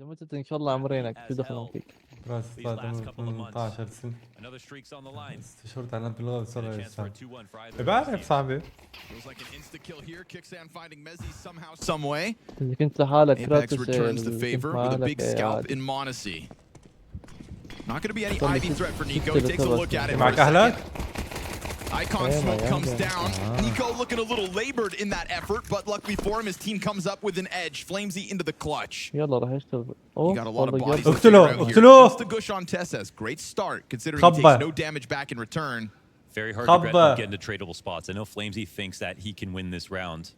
إذا متت إن شاء الله عمرينك شو دخلهم فيك؟ راس صادم 18 سنة. 6 شهور تعلمت باللغة بسرعة لسه. بعرف صاحبي. إذا كنت لحالك Apex كراتوس returns the favor with a big scalp عادي. in Monacy. Not going to be any Ivy threat for Nico. He takes a look at it. معك أهلك؟ Icon smoke comes down. Nico looking a little labored in that effort, but luckily for him, his team comes up with an edge. Flamesy into the clutch. يلا راح يشتغل. You got a lot of bodies. اقتلوه. The Gush on Tessas. Great start considering he takes no damage back in return. Very hard to get into tradable spots. I know Flamesy thinks that he can win this round.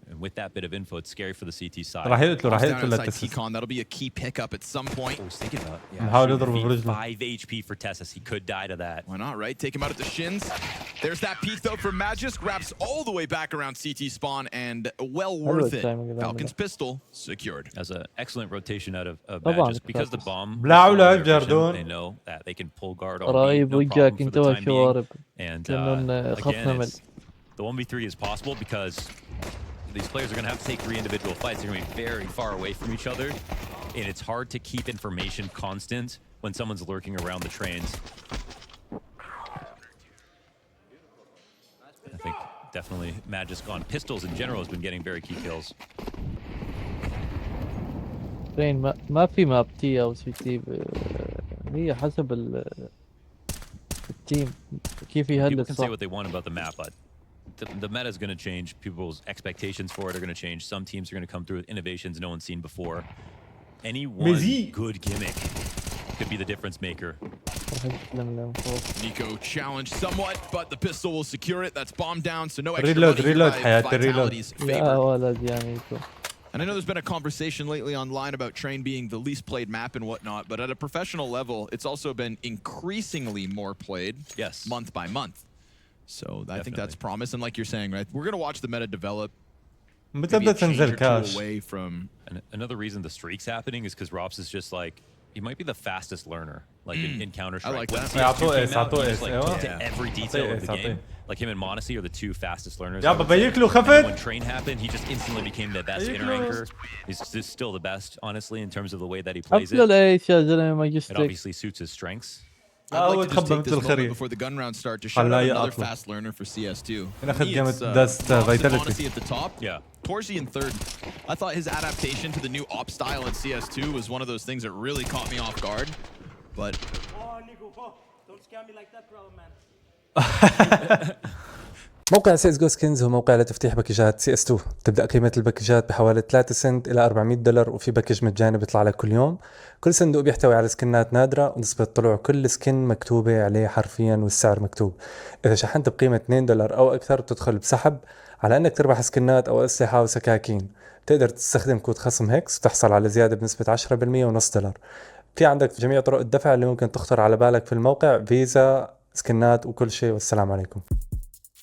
And with that bit of info, it's scary for the CT side. راح يقتلوا That'll be a key pickup at some point. I was thinking about نحاول نضربه برجله. 5 HP for Tessus. He could die to that. Why not, right? Take him out at the shins. There's that peek though from Magus. Grabs all the way back around CT spawn and well worth it. Falcon's pistol secured. As an excellent rotation out of Magus because the bomb. They know that they can pull guard on me, no problem for the time being. And again, the 1v3 is possible because these players are going to have to take 3 individual fights. They're going to be very far away from each other, and it's hard to keep information constant when someone's lurking around the trains. I think definitely Magisk on pistols in general has been getting very key kills. فين ما في ماب تي او سي تي هي حسب التيم كيف يهلل People can say what they want about the map, but the meta is going to change. People's expectations for it are going to change. Some teams are going to come through with innovations no one's seen before. Any one good gimmick could be the difference maker. Nico challenged somewhat, but the pistol will secure it. That's bombed down, so no extra reload Vitality's favor. يا And I know there's been a conversation lately online about Train being the least played map and whatnot, but at a professional level, it's also been increasingly more played month by month. So I think that's promise. And like you're saying, right, we're going to watch the meta develop. Maybe a change or two away from. And another reason the streak's happening is because Rops is just like, he might be the fastest learner, like in Counter-Strike. I like that. To every detail of the game. Like him and Monacy are the 2 fastest learners. يا بيكلو خفت. When Train happened, he just instantly became the best inter-ranker. He's still the best, honestly, in terms of the way that he plays it. It obviously suits his strengths. I'd like to just take this moment before the gun round start to shout out another fast learner for CS2. Monacy at the top. Yeah. Torsi in third. I thought his adaptation to the new op style in CS2 was one of those things that really caught me off guard. But don't scare me like that, bro, man. موقع سي اس جو سكنز هو موقع لتفتيح بكجات سي اس 2. تبدأ قيمة البكجات بحوالي 3 سنت إلى $400 وفي بكج مجاني بيطلع لك كل يوم. كل صندوق بيحتوي على سكنات نادرة ونسبة طلوع كل سكن مكتوبة عليه حرفيا والسعر مكتوب. إذا شحنت بقيمة $2 أو أكثر بتدخل بسحب على أنك تربح سكنات أو أسلحة وسكاكين. تقدر تستخدم كود خصم هيكس وتحصل على زيادة بنسبة 10% ونص $1. في عندك جميع طرق الدفع اللي ممكن تخطر على بالك في الموقع، فيزا، سكنات وكل شيء. والسلام عليكم.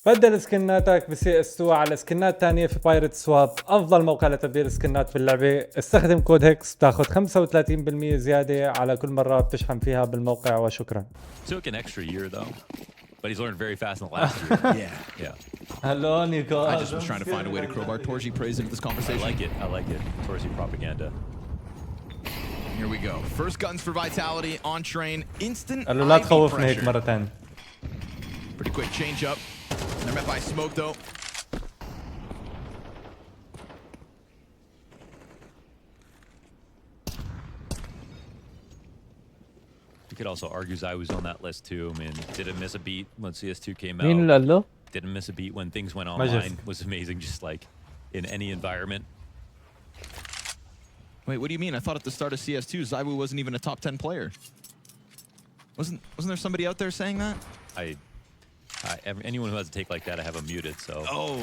بدل سكناتك بسي اس 2 على سكنات تانية في بايرت سواب، افضل موقع لتبديل سكنات في اللعبة. استخدم كود هيكس بتاخذ 35% زيادة على كل مرة بتشحن فيها بالموقع. وشكرا. Took an extra year though, but he's learned very fast in the last year. Yeah. Hello, Nico. I just was trying to find a way to crowbar Torsi praise into this conversation. I like it. Torsi propaganda. Here we go. First guns for Vitality on Train. Instant قال له لا IV تخوفني هيك pressure. مرة ثانية. Pretty quick change up. They're met by smoke though. You could also argue Zai was on that list too. I mean, didn't miss a beat when CS2 came out. مين اللي قال له؟ Didn't miss a beat when things went online. Was amazing, just like in any environment. Wait, what do you mean? I thought at the start of CS2, Zaiwu wasn't even a top 10 player. Wasn't there somebody out there saying that? Anyone who has a take like that, I have them muted, so. Oh.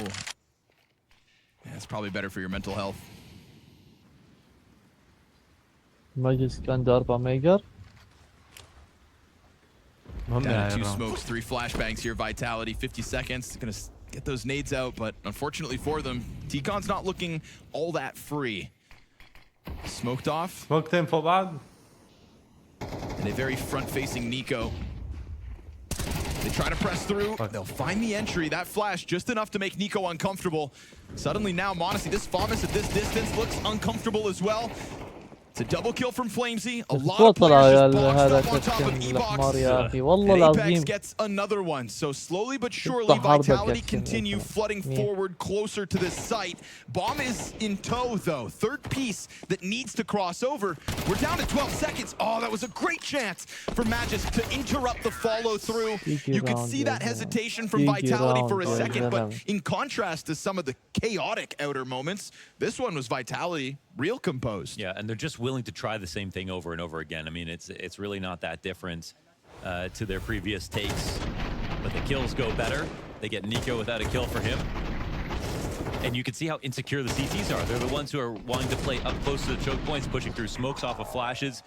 Yeah, it's probably better for your mental health. ماجسك عنده 4 ميجر. Down to 2 smokes, 3 flashbangs here. Vitality, 50 seconds. Gonna get those nades out, but unfortunately for them, T-Con's not looking all that free. Smoked off. سموكتين فوق بعض. And a very front-facing Nico. They try to press through. They'll find the entry. That flash just enough to make Nico uncomfortable. Suddenly now, Monacy, this Famas at this distance looks uncomfortable as well. It's a double kill from Flamesy. A lot شو of طلع players يا just boxed هذا up on top of كابتن الحمار E-Box. يا اخي والله And العظيم. Apex gets another one. So slowly but surely, Vitality continue flooding forward closer to this site. Bomb is in tow, though. Third piece that needs to cross over. We're down to 12 seconds. Oh, that was a great chance for Magisk to interrupt the follow through. You could see that hesitation from Vitality for a second, but in contrast to some of the chaotic outer moments, this one was Vitality real composed. Yeah, and they're just willing to try the same thing over and over again. I mean, it's really not that different to their previous takes, but the kills go better. They get Nico without a kill for him. And you can see how insecure the CTs are. They're the ones who are wanting to play up close to the choke points, pushing through smokes off of flashes.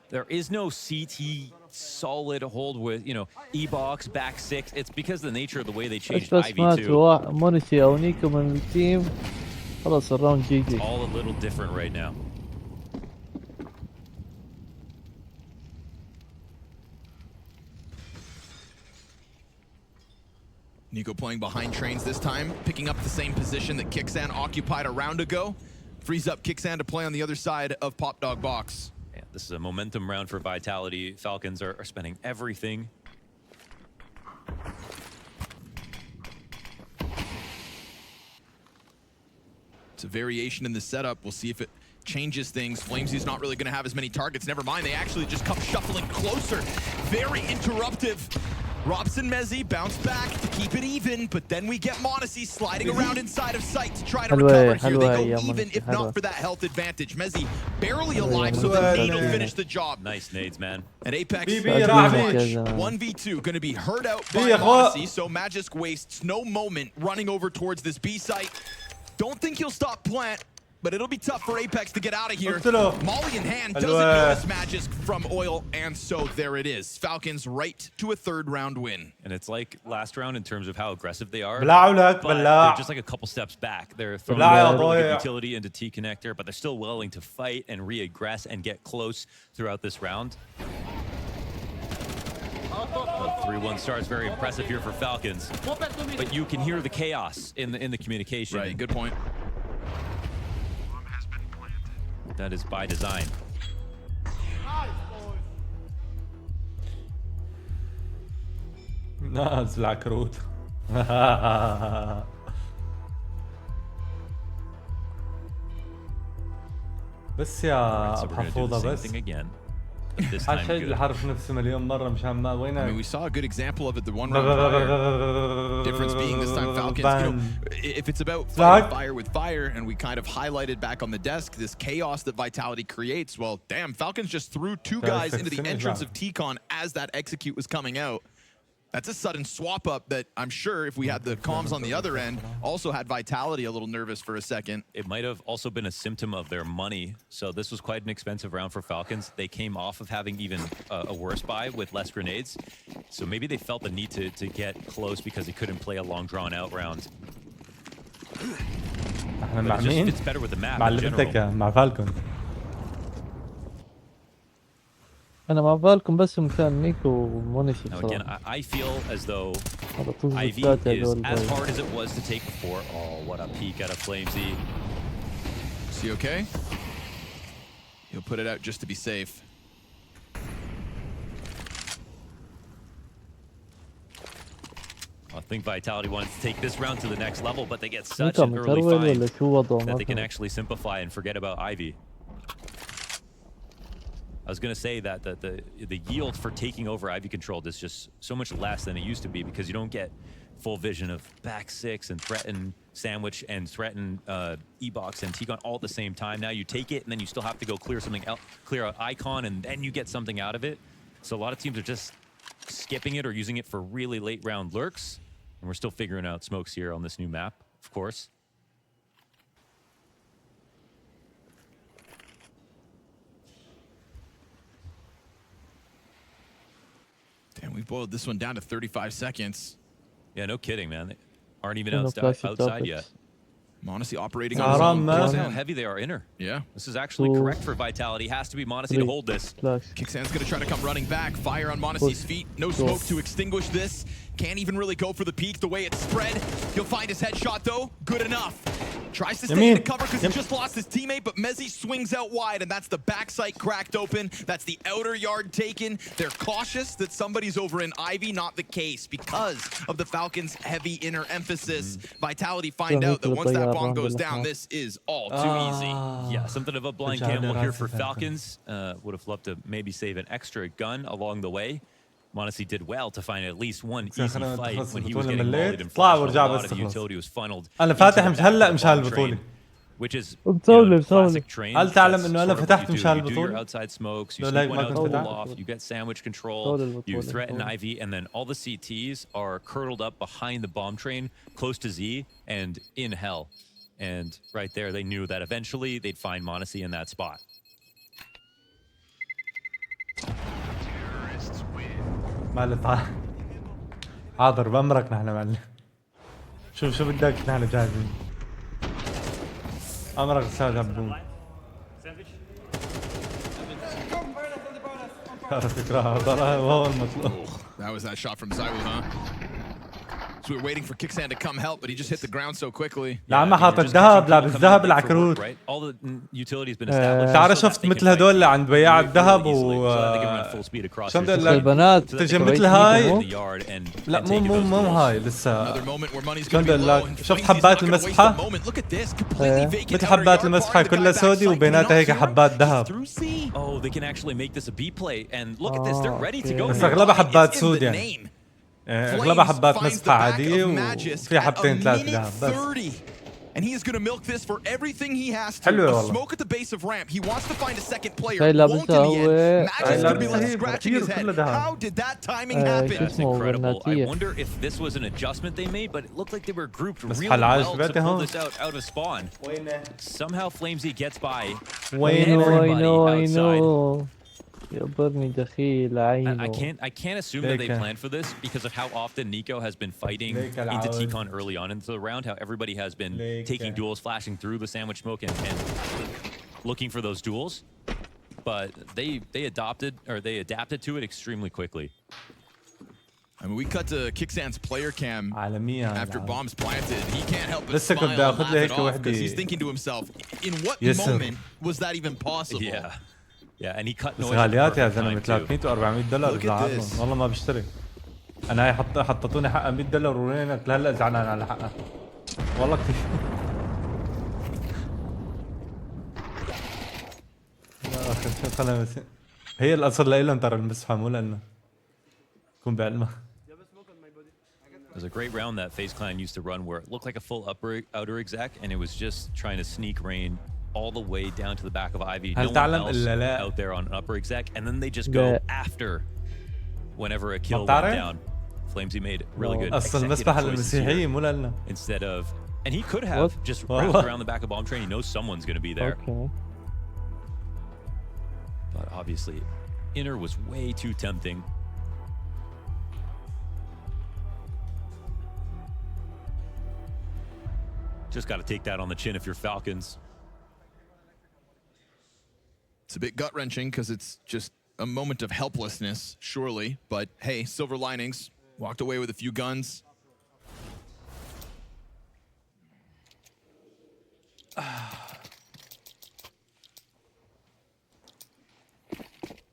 There is no CT solid hold with, you know, E-Box, back six. It's because of the nature of the way they changed بس ما IV2. مونيسي او نيكو من التيم خلاص الراوند جي جي. It's all a little different right now. Nico playing behind trains this time, picking up the same position that Kixan occupied a round ago. Frees up Kixan to play on the other side of Pop Dog Box. Yeah, this is a momentum round for Vitality. Falcons are spending everything. It's a variation in the setup. We'll see if it changes things. Flamesy's not really going to have as many targets. Never mind, they actually just come shuffling closer. Very interruptive. Robson Mezzi bounce back to keep it even, but then we get Monacy sliding around inside of sight to try to recover here. They go even, if not for that health advantage. Mezzi barely alive, so the nade will finish the job. Nice nades, man. And Apex, BB 1v2, going to be hurt out by Monacy, so Magisk wastes no moment running over towards this B site. Don't think he'll stop plant, but it'll be tough for Apex to get out of here. Molly in hand doesn't notice Magisk from Oil, and so there it is. Falcons right to a third round win. And it's like last round in terms of how aggressive they are. But they're just like a couple steps back. They're throwing a really good utility into T-connector, but they're still willing to fight and re-aggress and get close throughout this round. 3-1 start is very impressive here for Falcons, but you can hear the chaos in the communication. Right, good point. That is by design. نازل عكروت. بس يا حفوظة بس. حشد الحرف نفسه مليون مرة مشان ما وينك. I mean, we saw a good example of it the one round prior. Difference being this time Falcons, you know, if it's about fighting fire with fire, and we kind of highlighted back on the desk this chaos that Vitality creates, well, damn, Falcons just threw two guys into the entrance of T-Con as that execute was coming out. That's a sudden swap up that I'm sure if we had the comms on the other end also had Vitality a little nervous for a second. It might have also been a symptom of their money. So this was quite an expensive round for Falcons. They came off of having even a worse buy with less grenades. So maybe they felt the need to get close because they couldn't play a long drawn out round. احنا مع مين؟ It's better with the map مع in اللي general. بدك مع فالكون. انا مع بالكم بس مكان نيكو ومونيسي Now again, بصراحة. I feel as though هذا طز IV الثلاثة is هذول as hard as it was to take before. Oh, what a peek out of Flamesy. Is he okay? He'll put it out just to be safe. I think Vitality wants to take this round to the next level, but they get such نيكو an early متروي ولا find شو وضعه that they can ما actually simplify and forget about Ivy. I was going to say that the yield for taking over Ivy controlled is just so much less than it used to be because you don't get full vision of back six and threaten sandwich and threaten E-Box and T-Con all at the same time. Now you take it and then you still have to go clear something else, clear an icon, and then you get something out of it. So a lot of teams are just skipping it or using it for really late round lurks. And we're still figuring out smokes here on this new map, of course. Damn, we boiled this one down to 35 seconds. Yeah, no kidding, man. They aren't even outside yet. Monacy operating on his own. Look how heavy they are inner. Yeah. This is actually correct for Vitality. Has to be Monacy to hold this. Kixan's going to try to come running back. Fire on Monacy's feet. No smoke to extinguish this. Can't even really go for the peak the way it's spread. He'll find his headshot, though. Good enough. Tries to stay in the cover because he just lost his teammate, but Mezzi swings out wide, and that's the backside cracked open. That's the outer yard taken. They're cautious that somebody's over in Ivy, not the case because of the Falcons' heavy inner emphasis. Vitality find out that once that bomb goes down, this is all too easy. Yeah, something of a blind gamble here for Falcons. Would have loved to maybe save an extra gun along the way. Monesi did well to find at least one easy fight when he was getting molded and flashed. A lot of the utility was funneled. انا فاتح مش هلا مشان البطولة. Which is classic train. هل تعلم انه انا فتحت مشان You do your البطولة؟ outside smokes, you sneak one out to the loft, you get sandwich control, you threaten Ivy, and then all the CTs are curdled up behind the bomb train, close to Z and in hell. And right there, they knew that eventually they'd find Monesi in that spot. معلم حاضر بأمرك نحن معلم. شو بدك نحن جاهزين. أمرك أستاذ عبدون. That was that shot from Zaiwu, huh? So we're waiting for Kickstand to come help, but he just hit the ground so quickly. لا عم حاطط ذهب لابس ذهب العكروت. تعرف شفت مثل هدول اللي عند بياع الذهب شو بدي اقول لك البنات تجي مثل هاي لا مو هاي لسه شو بدي اقول لك شفت حبات المسحة مثل حبات المسحة كلها سودي وبيناتها هيك حبات ذهب بس اغلبها حبات سود يعني اغلبها حبات مسحة عادية وفي حبتين ثلاثة ذهب بس. And he is going to milk this for everything he has to. A smoke at the base of ramp. He wants to find a second player. Won't in the end. Magic's going to be left scratching his head. How did that timing happen? That's incredible. I wonder if this was an adjustment they made, but it looked like they were grouped really well to pull this out of spawn. Somehow Flamesy gets by. I know. يقبرني دخيل عينه. I can't assume that they planned for this because of how often Nico has been fighting into T-Con early on into the round, how everybody has been taking duels, flashing through the sandwich smoke and looking for those duels. But they adapted to it extremely quickly. I mean, we cut to Kickstand's player cam after bombs planted. He can't help but smile and laugh it off because he's thinking to himself, in what moment was that even possible? Yeah, and he cut noise. غاليات يا زلمه $300 و$400 بزعلهم والله ما بشتري. انا هاي حطتوني حقها $100 وينك لهلا زعلان على حقها والله كثير. لا اخي شو خلينا هي الاصل لهم ترى المسحه مو لنا كون بعلمها. It was a great round that FaZe Clan used to run where it looked like a full outer exec and it was just trying to sneak rain all the way down to the back of Ivy. No one else out there on an upper exec, and then they just go after whenever a kill went down. Flamesy made really good executive choices here instead of, and he could have just wrapped around the back of bomb train. He knows someone's going to be there. But obviously, inner was way too tempting. Just got to take that on the chin if you're Falcons. It's a bit gut-wrenching because it's just a moment of helplessness, surely. But hey, silver linings. Walked away with a few guns.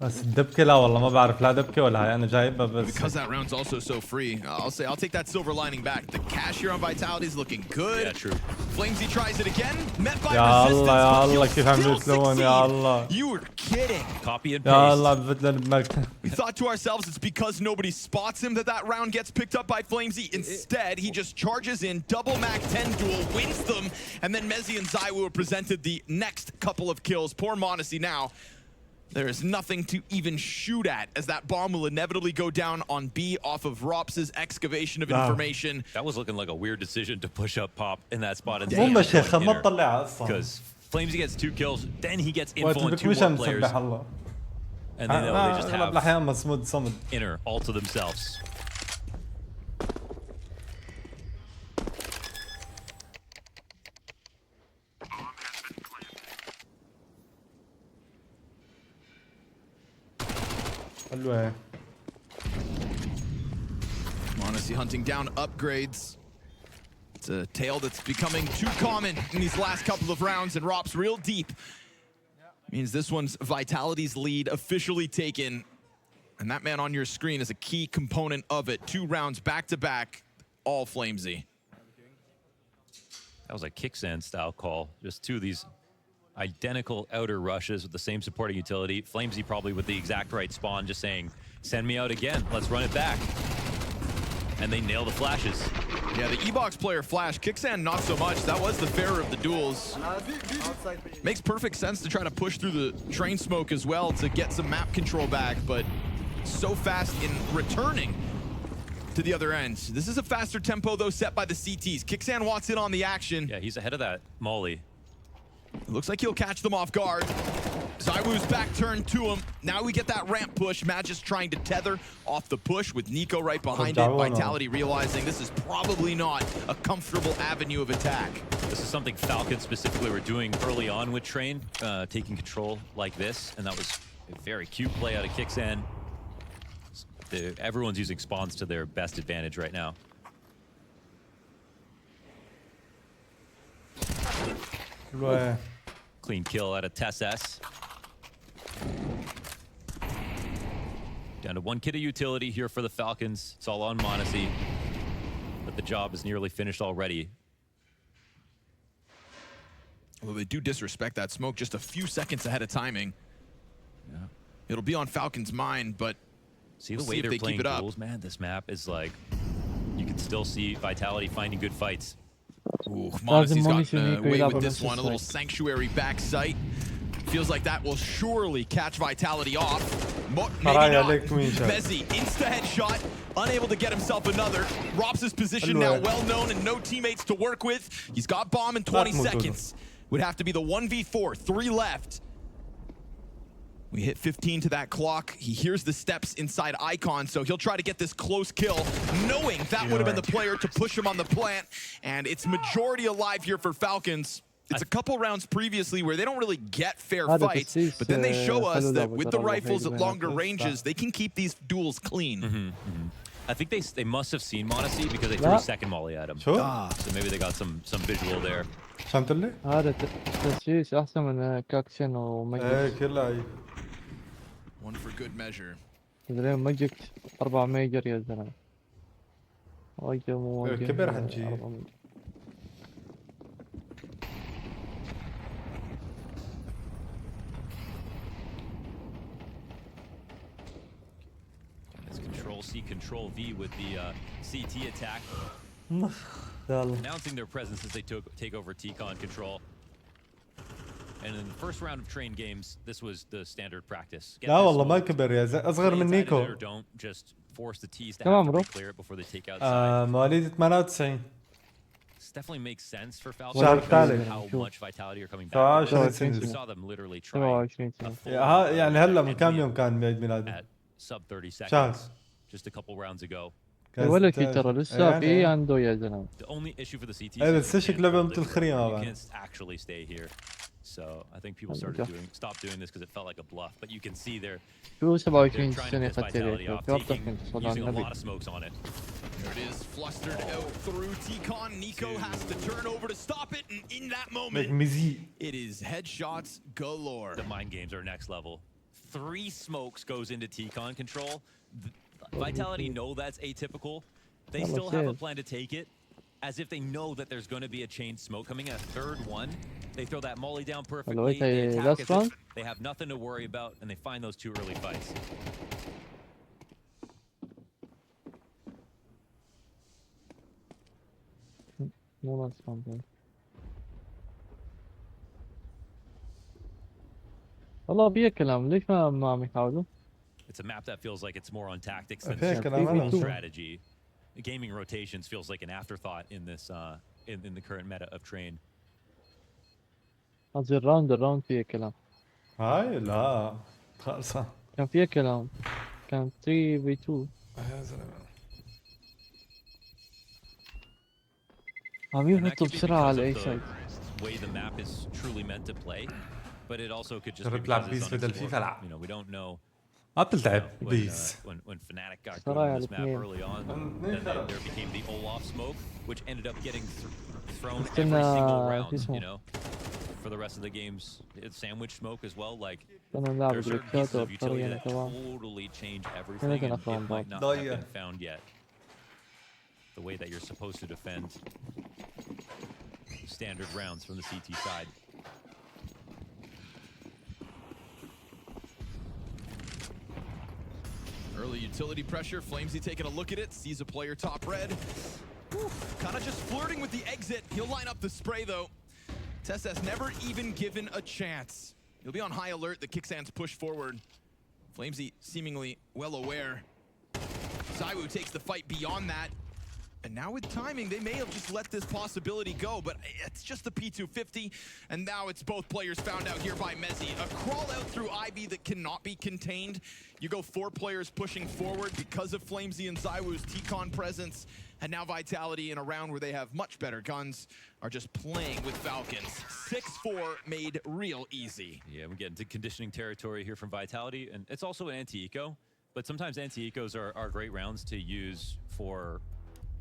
بس الدبكة لا والله ما بعرف لا دبكة ولا هاي أنا جايبها بس. Because that round's also so free, I'll take that silver lining back. The cash here on Vitality is looking good. Yeah, true. Flamesy tries it again. Met by resistance. يا الله كيف عم يسلون يا الله. You were kidding. Copy and paste. يا الله بدنا بمكتب. We thought to ourselves it's because nobody spots him that round gets picked up by Flamesy. Instead, he just charges in, double Mac 10 duel, wins them, and then Mezzi and Zaiwu are presented the next couple of kills. Poor Monesi now. There is nothing to even shoot at as that bomb will inevitably go down on B off of Rops's excavation of information. That was looking like a weird decision to push up Pop in that spot. Because Flamesy gets 2 kills, then he gets info on 2 more players. And then they just have inner all to themselves. Monesi hunting down upgrades. It's a tale that's becoming too common in these last couple of rounds, and Rop's real deep. Means this one's Vitality's lead officially taken. And that man on your screen is a key component of it. 2 rounds back-to-back, all Flamesy. That was a Kicksan style call. Just 2 of these identical outer rushes with the same supporting utility. Flamesy probably with the exact right spawn, just saying, send me out again, let's run it back. And they nail the flashes. Yeah, the E-Box player flash, Kicksan not so much. That was the fairer of the duels. Makes perfect sense to try to push through the train smoke as well to get some map control back, but so fast in returning to the other end. This is a faster tempo though set by the CTs. Kicksan wants in on the action. Yeah, he's ahead of that Molly. It looks like he'll catch them off guard. Zywoo's back turned to him. Now we get that ramp push. Magic's trying to tether off the push with Nico right behind it. Vitality realizing this is probably not a comfortable avenue of attack. This is something Falcons specifically were doing early on with Train, taking control like this, and that was a very cute play out of Kicksan. Everyone's using spawns to their best advantage right now. Clean kill out of Tess. Down to 1 kit of utility here for the Falcons. It's all on Monacy, but the job is nearly finished already. Well, they do disrespect that smoke just a few seconds ahead of timing. Yeah. It'll be on Falcon's mind, but see the way they're playing duels, man. This map is like, you can still see Vitality finding good fights. Ooh, Monacy's gotten away with this one. A little sanctuary back sight. Feels like that will surely catch Vitality off. Maybe not. Mezzi, insta-headshot, unable to get himself another. Rops' position now well known and no teammates to work with. He's got bomb in 20 seconds. Would have to be the 1v4, 3 left. We hit 15 to that clock. He hears the steps inside Icon, so he'll try to get this close kill, knowing that would have been the player to push him on the plant. And it's majority alive here for Falcons. It's a couple rounds previously where they don't really get fair fights, but then they show us that with the rifles at longer ranges, they can keep these duels clean. I think they must have seen Monacy because they threw a second molly at him. So maybe they got some visual there. فهمت لي؟ هذا تسجيل احسن من كاكشن ومجكس. ايه كل لعيب. One for good measure. تدري مجكس 4 ميجر يا زلمه. واجه مو واجه. كبر حجي. Control C, Control V with the CT attack. Announcing their presence as they take over T-Con control. And in the first round of train games, this was the standard practice. لا والله ما كبر يا زلمة أصغر من نيكو. Don't just force the T's to have to clear it before they take outside. مواليد 98. This definitely makes sense for Falcons. How much Vitality are coming back. We saw them literally try. يعني هلا من كم يوم كان عيد ميلاده. At sub 30 seconds. Just a couple rounds ago. ولا في ترى لسه في عنده يا زلمه. The only issue for the CT ايه بس شكله بمت الخريمه you can't actually stay here. So I think people stopped doing this because it felt like a bluff, but you can see they're trying to piss Vitality off, using a lot of smokes on it. There it is, flustered out through T-Con. Nico has to turn over to stop it, and in that moment, it is headshots galore. The mind games are next level. 3 smokes goes into T-Con control. Vitality know that's atypical. They still have a plan to take it, as if they know that there's going to be a chain smoke coming. A third one, they throw that molly down perfectly. They attack as if they have nothing to worry about, and they find those 2 early fights. والله بيه كلام ليش ما عم يحاولوا؟ It's a map that feels like it's more on tactics than strategy. Gaming rotations feels like an afterthought in this in the current meta of train. قصدي الراوند فيه كلام. هاي لا خالصة. كان فيه كلام. كان 3v2. يا زلمة. عم يهبطوا بسرعة على اي سايد. Way the map is truly meant to play, but it also could just be because it's unexplored. You know, we don't know. عطل تعب When بيس. when Fnatic got going on this map early on, then there became the Olaf smoke, which ended up getting thrown every single round. You know, for the rest of the games, it's sandwich smoke as well. Like there's certain pieces of utility that totally change everything, and it might not have been found yet. The way that you're supposed to defend standard rounds from the CT side. Early utility pressure. Flamesy taking a look at it. Sees a player top red. Kind of just flirting with the exit. He'll line up the spray though. Tessas never even given a chance. He'll be on high alert. The Kicksands push forward. Flamesy seemingly well aware. Zaiwu takes the fight beyond that. And now with timing, they may have just let this possibility go, but it's just the P250. And now it's both players found out here by Mezzi. A crawl out through Ivy that cannot be contained. You go 4 players pushing forward because of Flamesy and Zaiwu's T-Con presence. And now Vitality in a round where they have much better guns are just playing with Falcons. 6-4 made real easy. Yeah, we get into conditioning territory here from Vitality, and it's also an anti-eco, but sometimes anti-ecos are great rounds to use for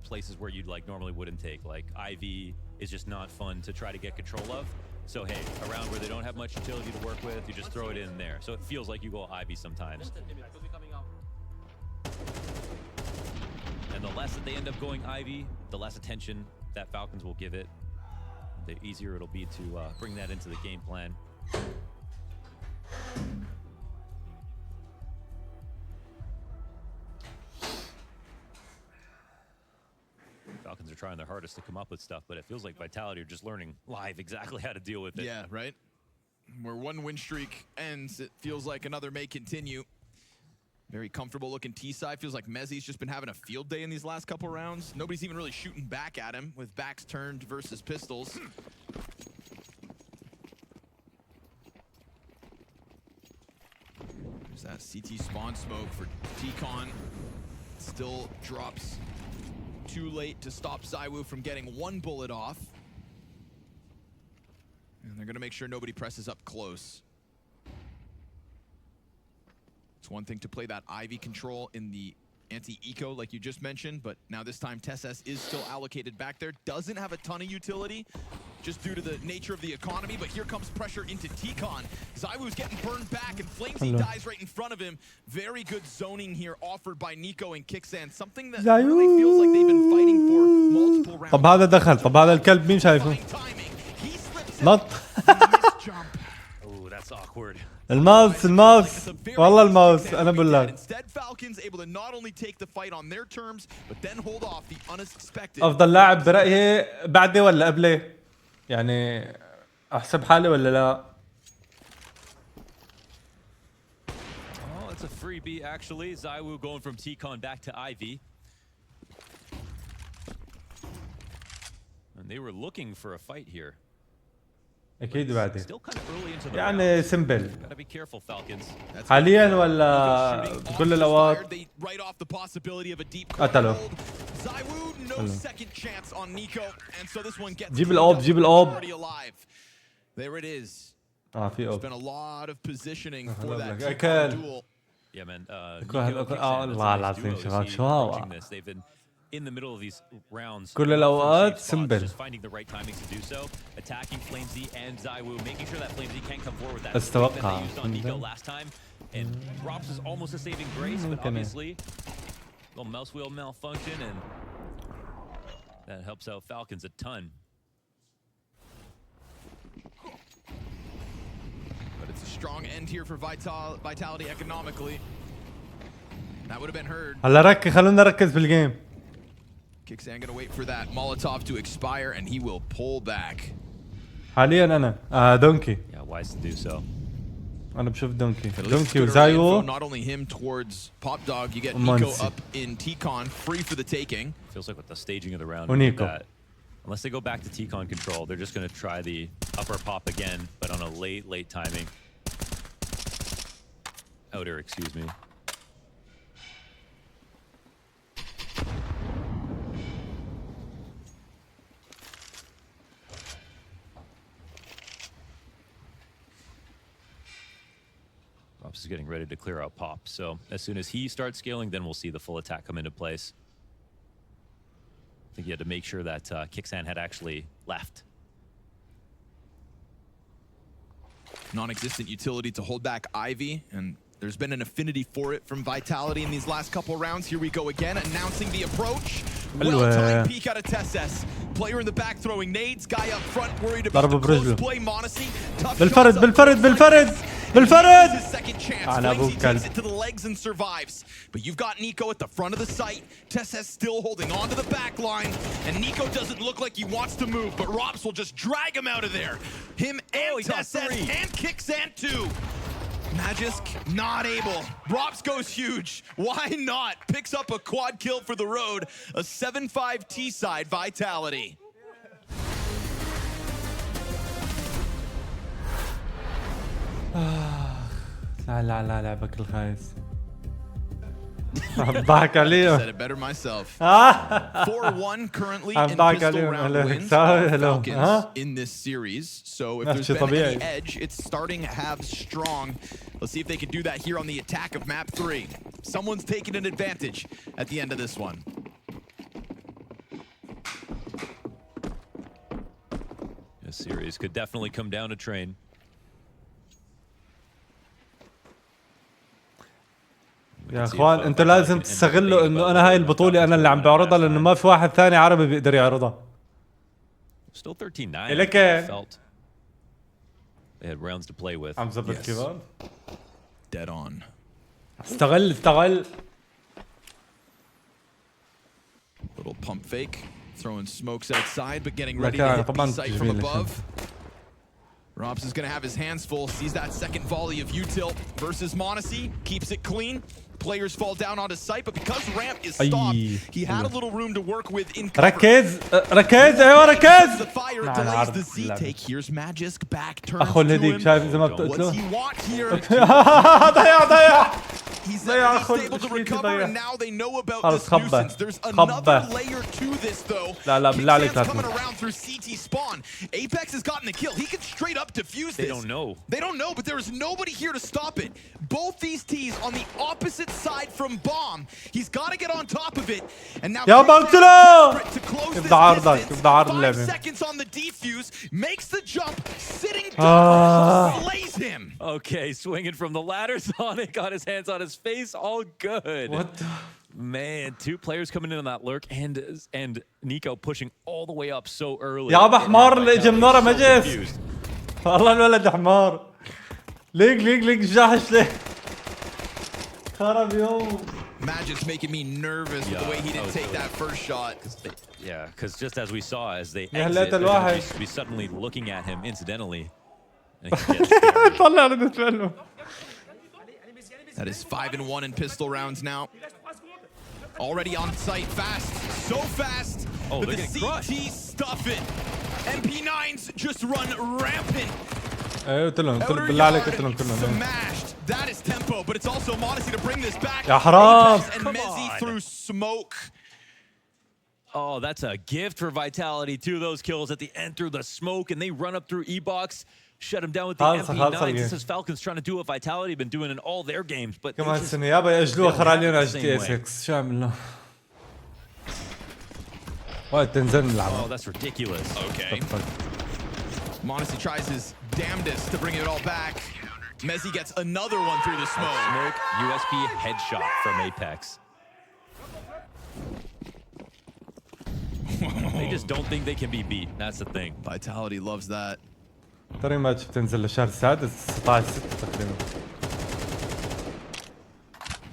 places where you'd like normally wouldn't take. Like IV is just not fun to try to get control of. So hey, a round where they don't have much utility to work with, you just throw it in there. So it feels like you go IV sometimes. And the less that they end up going IV, the less attention that Falcons will give it. The easier it'll be to bring that into the game plan. Falcons are trying their hardest to come up with stuff, but it feels like Vitality are just learning live exactly how to deal with it. Yeah, right? Where one win streak ends, it feels like another may continue. Very comfortable looking T-side. Feels like Mezzi's just been having a field day in these last couple rounds. Nobody's even really shooting back at him with backs turned versus pistols. There's that CT spawn smoke for T-Con. Still drops too late to stop Zaiwu from getting one bullet off. And they're gonna make sure nobody presses up close. It's one thing to play that Ivy control in the anti-eco like you just mentioned, but now this time TessS is still allocated back there. Doesn't have a ton of utility just due to the nature of the economy, but here comes pressure into T-Con. Zaiwu's getting burned back and Flamesy dies right in front of him. Very good zoning here offered by Nico and Kicksands. Something that really feels like they've been fighting for multiple rounds. طب هذا دخل، طب هذا الكلب مين شايفه؟ نط. Oh, that's awkward. الماوس والله الماوس انا بقول لك. Instead Falcons able to not only take the fight on their terms but then hold off the unexpected. افضل لاعب برأيي بعدي ولا قبلي؟ يعني احسب حالي ولا لا؟ Oh, it's a free beat actually. Zaiwu going from T-Con back to Ivy. And they were looking for a fight here. اكيد بعدي. Still kind of early into the يعني سمبل. Gotta be careful, Falcons. حاليا ولا بكل الاوقات؟ قتلوا. جيب الأوب جيب الأوب. There it is. في There's أوب. been a lot of positioning for that أكل. duel. Yeah, man. الله العظيم شباب شو هوا. They've been in the middle of these rounds. كل الأوقات سمبل. Just finding the right timings to do so, attacking Flamesy and Zaiwu, making sure that Flamesy can't come forward with that بس that they توقع. used on Nico last time. And Drops is almost a saving grace, but obviously little mouse wheel malfunction, and that helps out Falcons a ton. But it's a strong end here for Vitality economically. That would have been heard. هلا خلونا نركز بالجيم. Kicksands gonna wait for that Molotov to expire and he will pull back. حاليا انا دونكي. Yeah, wise to do so. انا بشوف دونكي وزايو. Not only him towards Pop Dog, you get Nico up in T-Con, free for the taking. Feels like with the staging of the round, Nico. Unless they go back to T-Con control, they're just going to try the upper pop again, but on a late timing. Outer, excuse me. Drops is is getting ready to clear out Pop. So as soon as he starts scaling, then we'll see the full attack come into place. I think he had to make sure that Kixan had actually left. Non-existent utility to hold back Ivy, and there's been an affinity for it from Vitality in these last couple rounds. Here we go again, announcing the approach. Well-timed peek out of Tesses. Player in the back throwing nades. Guy up front worried about the close play. Monacy. بالفرد His second chance. He takes it to the legs and survives. But you've got Nico at the front of the site. Tesses still holding on to the back line. And Nico doesn't look like he wants to move, but Robs will just drag him out of there. Him and Tesses and Kixan too. Magisk not able. Robs goes huge. Why not? Picks up a quad kill for the road. A 7-5 T-side Vitality. لا لعبك الخايس. ضحك عليهم. Said it better myself. 4-1 currently in pistol round wins for Falcons in this series. So if there's been any edge, it's starting halves strong. Let's see if they can do that here on the attack of map 3. Someone's taking an advantage at the end of this one. This series could definitely come down to train. يا اخوان انتوا لازم تستغلوا انه انا هاي البطولة انا اللي عم بعرضها لانه ما في واحد ثاني عربي بيقدر يعرضها. Still 13-9. لك Felt they had rounds to play with. عم زبط كيفان. Dead on. استغل. Little pump fake, throwing smokes outside, but getting ready to hit the sight from above. Robs is going to have his hands full, sees that second volley of U-tilt versus Monacy, keeps it clean. Players fall down onto sight, but because ramp is stopped, he had a little room to work with in cover. ركز ايوه ركز. The fire delays the Z-take. Here's Magisk back, turns اخو to الهديك him. شايف زي ما بتقتله. What's he want here? ضيع. He's at least able to recover, and now they know about this nuisance. There's another layer to this, though. لا بالله عليك لا coming around through CT spawn. Apex has gotten the kill. He can straight up defuse this. They don't know, but there is nobody here to stop it. Both these T's on the opposite side from bomb. He's got to get on top of it. And now يا بقتله. to close this distance. 5 seconds on the defuse, makes the jump, sitting down, slays him. Okay, swinging from the ladder. Sonic got his hands on his face. All good. What the? Man, 2 players coming in on that lurk and Nico pushing all the way up so early. يا ابا حمار اللي اجى من ورا ما جاش. والله الولد حمار. ليك جاحش ليه؟ خرب يوم. Magic's making me nervous with the way he didn't take that first shot. Yeah, because just as we saw, as they exit, they're going to be suddenly looking at him incidentally. طلع ردة فعله. That is 5-1 in pistol rounds now. Already on site fast, so fast. Oh, but the CT stuff it. MP9s just run rampant. ايه قلت لهم بالله عليك قلت لهم كلهم. Smashed. That is tempo, but it's also Monacy to bring this back. يا حرام. And Mezzi through smoke. Oh, that's a gift for Vitality. 2 of those kills at the end through the smoke, and they run up through E-Box. Shut him down with the MP9. This is Falcons trying to do what Vitality have been doing in all their games. But كمان سنة يابا يأجلوها خر علينا جي تي اس هيكس. شو عملنا؟ وقت تنزل نلعب. Oh, that's ridiculous. Okay. Monacy tries his damnedest to bring it all back. Mezzi gets another one through the smoke. Smoke USP headshot from Apex. They just don't think they can be beat. That's the thing. Vitality loves that. ترى ماتش بتنزل للشهر السادس 16/6 تقريبا.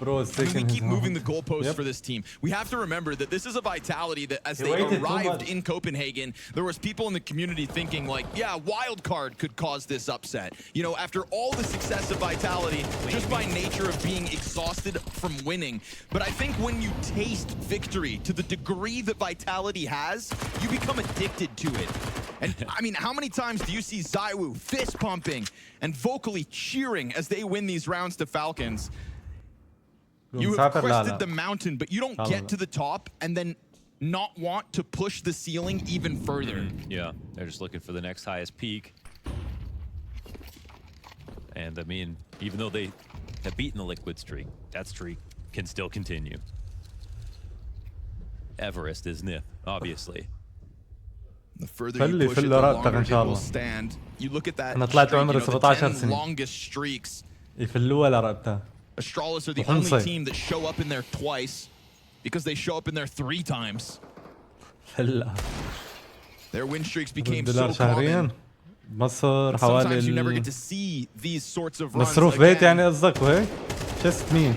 We keep moving the goalposts for this team. We have to remember that this is a Vitality that as they arrived in Copenhagen, there was people in the community thinking like, yeah, wildcard could cause this upset. You know, after all the success of Vitality, just by nature of being exhausted from winning. But I think when you taste victory to the degree that Vitality has, you become addicted to it. And I mean, how many times do you see Zaiwu fist pumping and vocally cheering as they win these rounds to Falcons? You have crested the mountain, but you don't get to the top and then not want to push the ceiling even further. Yeah, they're just looking for the next highest peak. And I mean, even though they have beaten the liquid streak. That streak can still continue. Everest is Nith, obviously. The further you push it, the longer it will stand. You look at that streak, the 10 longest streaks. يفلوها لرقبتها. Astralis are the only team that show up in there twice because they show up in there 3 times. Their win streaks became so common. مصر Sometimes you never get to see these sorts of runs مصروف بيت يعني قصدك وهيك؟ شست مين؟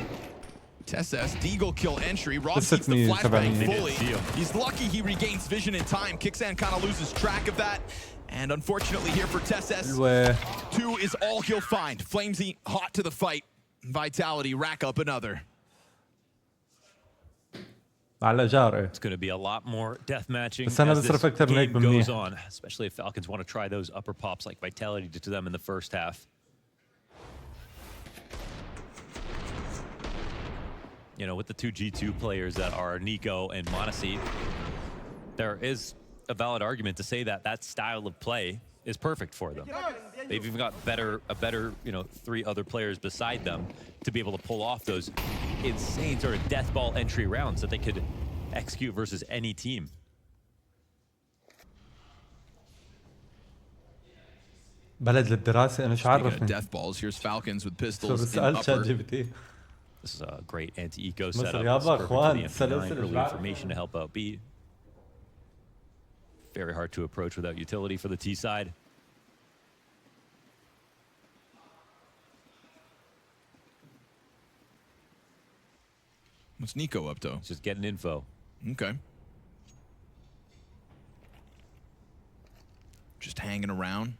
TSS Deagle kill entry. Rob keeps the flashbang fully. He's lucky he regains vision in time. Kixan kind of loses track of that. And unfortunately here for TSS, 2 is all he'll find. Flamesy hot to the fight. Vitality rack up another. على جار. It's going to be a lot more death matching بس أنا بصرف أكثر من هيك game goes on, especially if Falcons want to try those upper pops like Vitality did to them in the first half. You know, with the 2 G2 players that are Nico and Monasi, there is a valid argument to say that that style of play is perfect for them. They've even got a better, you know, 3 other players beside them to be able to pull off those insane sort of death ball entry rounds that they could execute versus any team. بلد للدراسة أنا مش عارفني. Death balls. Here's Falcons with pistols in upper. This is a great anti-eco setup. Early information to help out B. Very hard to approach without utility for the T side. What's Nico up to? Just getting info. Okay. Just hanging around.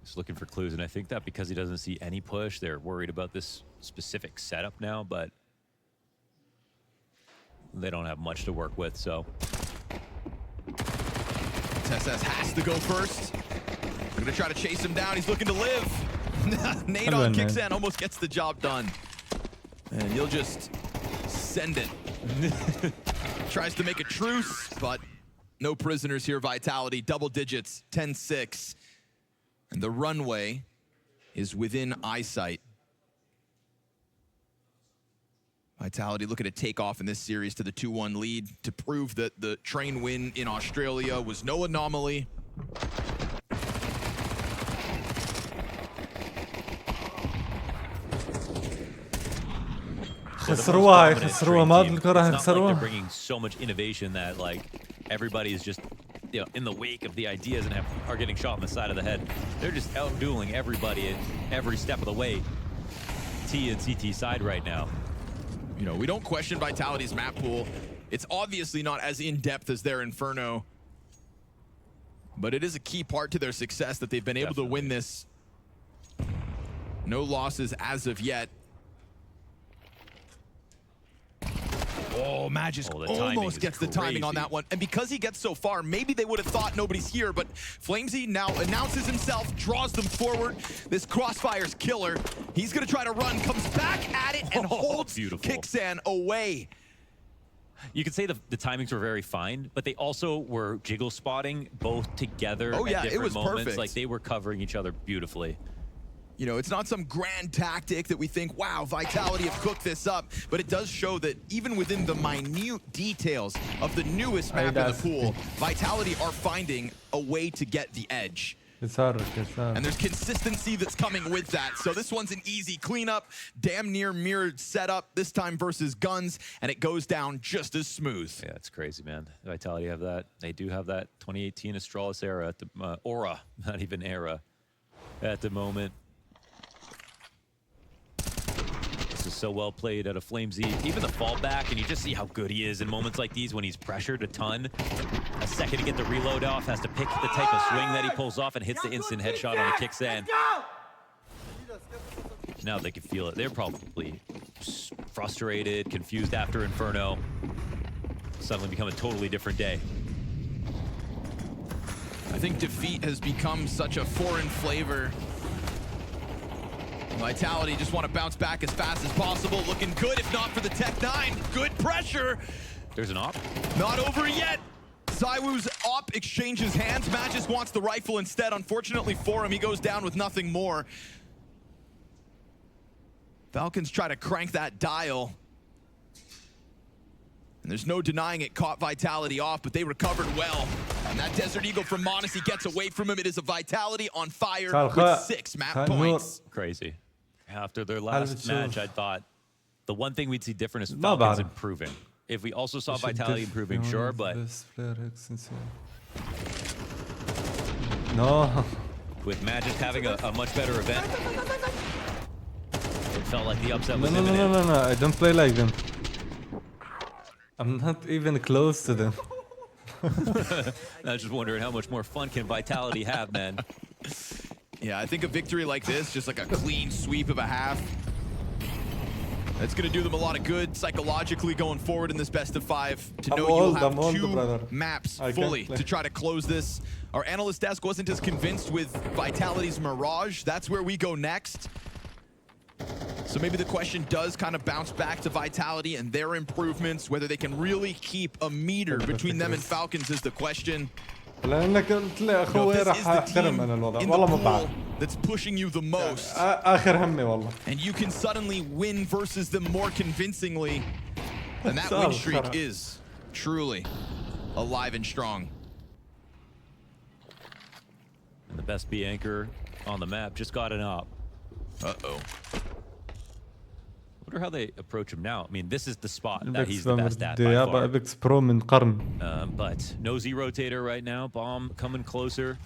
Just looking for clues, and I think that because he doesn't see any push, they're worried about this specific setup now, but they don't have much to work with, so. TSS has to go first. They're gonna try to chase him down. He's looking to live. Nate on Kixan almost gets the job done. And you'll just send it. Tries to make a truce, but no prisoners here. Vitality, double digits, 10-6. And the runway is within eyesight. Vitality looking to take off in this series to the 2-1 lead to prove that the train win in Australia was no anomaly. خسروها ما بالكرة خسروها. They're bringing so much innovation that like everybody is just, you know, in the wake of the ideas and are getting shot in the side of the head. They're just out-dueling everybody at every step of the way. T and CT side right now. You know, we don't question Vitality's map pool. It's obviously not as in-depth as their Inferno, but it is a key part to their success that they've been able to win this. No losses as of yet. Oh, Magis almost gets the timing on that one. And because he gets so far, maybe they would have thought nobody's here, but Flamesy now announces himself, draws them forward. This Crossfire's killer. He's going to try to run, comes back at it, and holds Kixan away. You could say the timings were very fine, but they also were jiggle spotting both together at different moments. Perfect. Like they were covering each other beautifully. You know, it's not some grand tactic that we think, wow, Vitality have cooked this up, but it does show that even within the minute details of the newest map in the pool, Vitality are finding a way to get the edge. And there's consistency that's coming with that. So this one's an easy cleanup, damn near mirrored setup, this time versus guns, and it goes down just as smooth. Yeah, it's crazy, man. Vitality have that. They do have that 2018 Astralis era, at the, aura, not even era, at the moment. Is so well played out of Flamesy. Even the fallback, and you just see how good he is in moments like these when he's pressured a ton. A second to get the reload off, has to pick the type of swing that he pulls off and hits the instant headshot on a Kixan. Now they can feel it. They're probably frustrated, confused after Inferno. Suddenly become a totally different day. I think defeat has become such a foreign flavor. Vitality just want to bounce back as fast as possible. Looking good, if not for the Tech 9. Good pressure. There's an op. Not over yet. Zywoo's op exchanges hands. Magis wants the rifle instead. Unfortunately for him, he goes down with nothing more. Falcons try to crank that dial. And there's no denying it caught Vitality off, but they recovered well. And that Desert Eagle from Modesty gets away from him. It is a Vitality on fire with 6 map points. Crazy. After their last match, I thought the one thing we'd see different is Falcons improving. If we also saw Vitality improving, sure, but no. With Magic having a much better event, it felt like the upset was imminent. No, I don't play like them. I'm not even close to them. I was just wondering how much more fun can Vitality have, man. Yeah, I think a victory like this, just like a clean sweep of a half, that's going to do them a lot of good psychologically going forward in this best of 5. To know you'll have 2 maps fully to try to close this. Our analyst desk wasn't as convinced with Vitality's Mirage. That's where we go next. So maybe the question does kind of bounce back to Vitality and their improvements. Whether they can really keep a meter between them and Falcons is the question. لانك قلت لي اخوي راح احترم انا الوضع والله ما بعرف. That's pushing you the most. اخر همي والله. And you can suddenly win versus them more convincingly. And that win streak is truly alive and strong. And the best B anchor on the map just got an op. Uh-oh. Wonder how they approach him now. I mean, this is the spot that he's the best at by far. But no Z rotator right now. Bomb coming closer.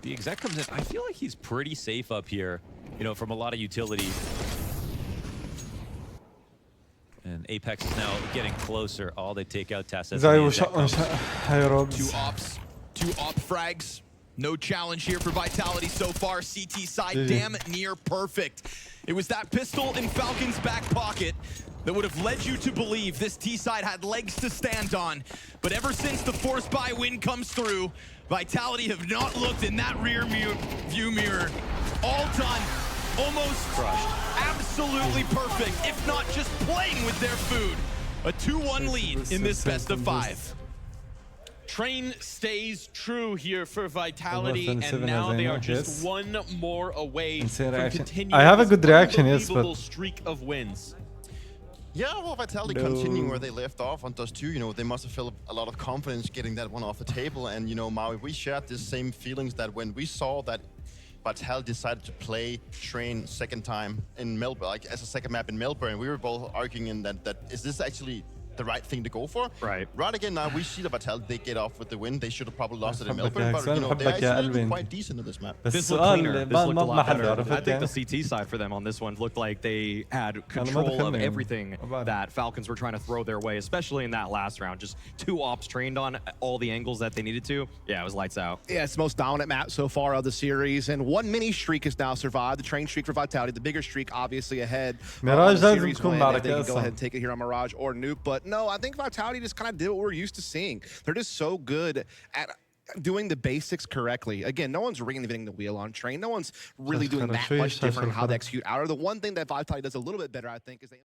The exec comes in. I feel like he's pretty safe up here, you know, from a lot of utility. And Apex is now getting closer. All they take out Tess. 2 op frags. No challenge here for Vitality so far. CT side, damn near perfect. It was that pistol in Falcon's back pocket that would have led you to believe this T-side had legs to stand on. But ever since the force buy win comes through, Vitality have not looked in that rear view mirror. All done, almost crushed, absolutely perfect, if not just playing with their food. A 2-1 lead in this best of 5. Train stays true here for Vitality, and now they are just 1 more away from continuing I have a good reaction, yes, but streak of wins. Yeah, well, Vitality continuing where they left off on Dust 2, you know, they must have felt a lot of confidence getting that one off the table. And, you know, Maui, we shared the same feelings that when we saw that Vitality decided to play Train second time in Melbourne, like as a second map in Melbourne, we were both arguing in that is this actually the right thing to go for? Right again, now we see the Vitality, they get off with the win. They should have probably lost it in Melbourne, but you know, they're actually quite decent in this map. This looked cleaner. This looked a lot better. I think the CT side for them on this one looked like they had control of everything that Falcons were trying to throw their way, especially in that last round. Just 2 ops trained on all the angles that they needed to. Yeah, it was lights out. Yeah, it's the most dominant map so far of the series, and 1 mini streak has now survived. The Train streak for Vitality, the bigger streak obviously ahead. Mirage series win, if they can go ahead and take it here on Mirage or Nuke, but no, I think Vitality just kind of did what we're used to seeing. They're just so good at doing the basics correctly. Again, no one's reinventing the wheel on Train. No one's really doing that much different on how they execute out. Or the one thing that Vitality does a little bit better, I think, is they